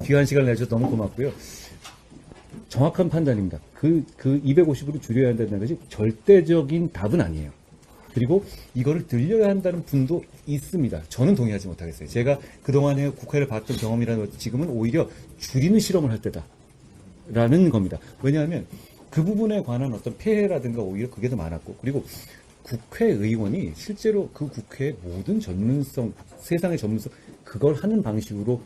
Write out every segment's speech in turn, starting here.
귀한 시간을 내주셔서 너무 고맙고요. 정확한 판단입니다. 그 250으로 줄여야 한다는 것이 절대적인 답은 아니에요. 그리고 이거를 늘려야 한다는 분도 있습니다. 저는 동의하지 못하겠어요. 제가 그동안에 국회를 봤던 경험이라는 것, 지금은 오히려 줄이는 실험을 할 때다라는 겁니다. 왜냐하면 그 부분에 관한 어떤 폐해라든가 오히려 그게 더 많았고, 그리고 국회의원이 실제로 그 국회의 모든 전문성, 세상의 전문성, 그걸 하는 방식으로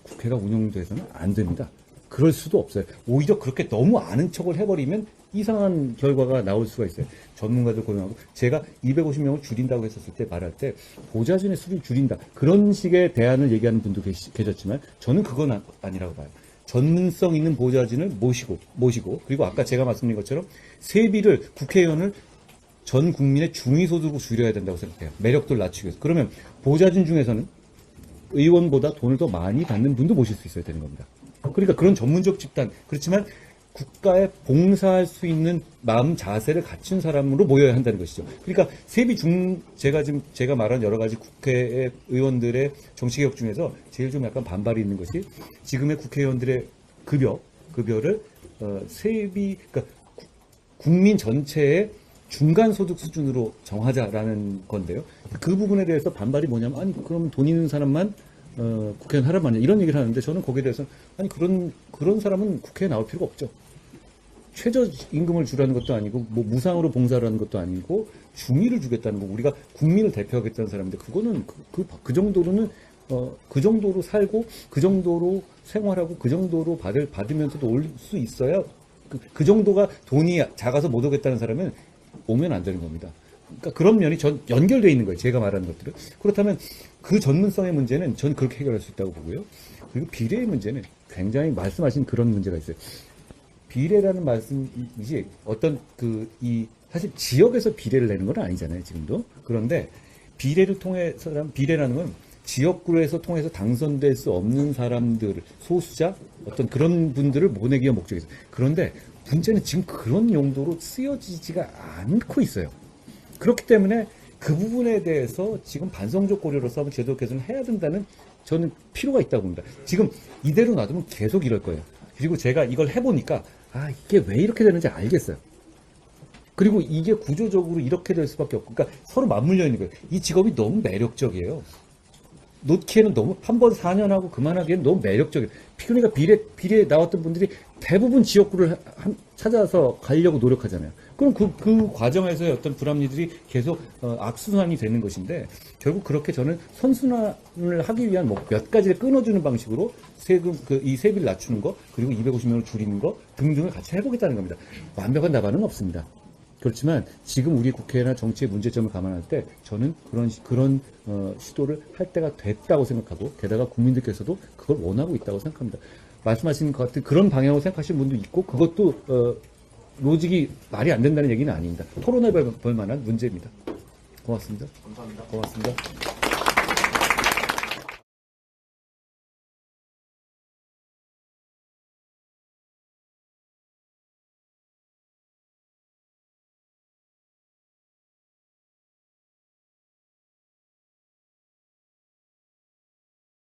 국회가 운영돼서는 안 됩니다. 그럴 수도 없어요. 오히려 그렇게 너무 아는 척을 해버리면 이상한 결과가 나올 수가 있어요. 전문가들 고용하고, 제가 250명을 줄인다고 했었을 때, 말할 때 보좌진의 수를 줄인다, 그런 식의 대안을 얘기하는 분도 계셨지만 저는 그건 아니라고 봐요. 전문성 있는 보좌진을 모시고 그리고 아까 제가 말씀드린 것처럼 세비를, 국회의원을 전 국민의 중위소득으로 줄여야 된다고 생각해요. 매력도를 낮추기 위해서. 그러면 보좌진 중에서는 의원보다 돈을 더 많이 받는 분도 모실 수 있어야 되는 겁니다. 그러니까 그런 전문적 집단, 그렇지만 국가에 봉사할 수 있는 마음 자세를 갖춘 사람으로 모여야 한다는 것이죠. 그러니까 제가 말한 여러 가지 국회 의원들의 정치개혁 중에서 제일 좀 약간 반발이 있는 것이, 지금의 국회의원들의 급여를 그러니까 국민 전체의 중간 소득 수준으로 정하자라는 건데요. 그 부분에 대해서 반발이 뭐냐면, 아니 그럼 돈 있는 사람만 국회의원 하란 말이냐, 이런 얘기를 하는데, 저는 거기에 대해서 아니 그런 사람은 국회에 나올 필요가 없죠. 최저임금을 주라는 것도 아니고 뭐 무상으로 봉사를 하는 것도 아니고 중위를 주겠다는 거, 우리가 국민을 대표하겠다는 사람인데, 그거는 그 정도로는 그 정도로 살고 그 정도로 생활하고 그 정도로 받으면서도 올 수 있어야, 그 정도가 돈이 작아서 못 오겠다는 사람은 오면 안 되는 겁니다. 그러니까 그런 면이 연결되어 있는 거예요. 제가 말하는 것들은. 그렇다면 그 전문성의 문제는 전 그렇게 해결할 수 있다고 보고요. 그리고 비례의 문제는 굉장히 말씀하신 그런 문제가 있어요. 비례라는 말씀이지 어떤 사실 지역에서 비례를 내는 건 아니잖아요, 지금도. 그런데 비례라는 건 지역구에서 통해서 당선될 수 없는 사람들, 소수자, 어떤 그런 분들을 모내기 위한 목적이 있어요. 그런데 문제는 지금 그런 용도로 쓰여지지가 않고 있어요. 그렇기 때문에 그 부분에 대해서 지금 반성적 고려로서 한번 제도 개선을 해야 된다는, 저는 필요가 있다고 봅니다. 지금 이대로 놔두면 계속 이럴 거예요. 그리고 제가 이걸 해보니까 이게 왜 이렇게 되는지 알겠어요. 그리고 이게 구조적으로 이렇게 될 수밖에 없고, 그러니까 서로 맞물려 있는 거예요. 이 직업이 너무 매력적이에요. 놓기에는 너무, 한 번 4년 하고 그만하기에는 너무 매력적이에요. 그러니까 비례에 나왔던 분들이 대부분 지역구를 찾아서 가려고 노력하잖아요. 그럼 그 과정에서의 어떤 불합리들이 계속 악순환이 되는 것인데, 결국 그렇게 저는 선순환을 하기 위한 몇 가지를 끊어주는 방식으로 이 세비를 낮추는 거, 그리고 250명을 줄이는 거 등등을 같이 해보겠다는 겁니다. 완벽한 답안은 없습니다. 그렇지만 지금 우리 국회나 정치의 문제점을 감안할 때 저는 그런 시도를 할 때가 됐다고 생각하고, 게다가 국민들께서도 그걸 원하고 있다고 생각합니다. 말씀하신 것 같은 그런 방향으로 생각하시는 분도 있고, 그것도 로직이 말이 안 된다는 얘기는 아닙니다. 토론해 볼 만한 문제입니다. 고맙습니다. 감사합니다. 고맙습니다.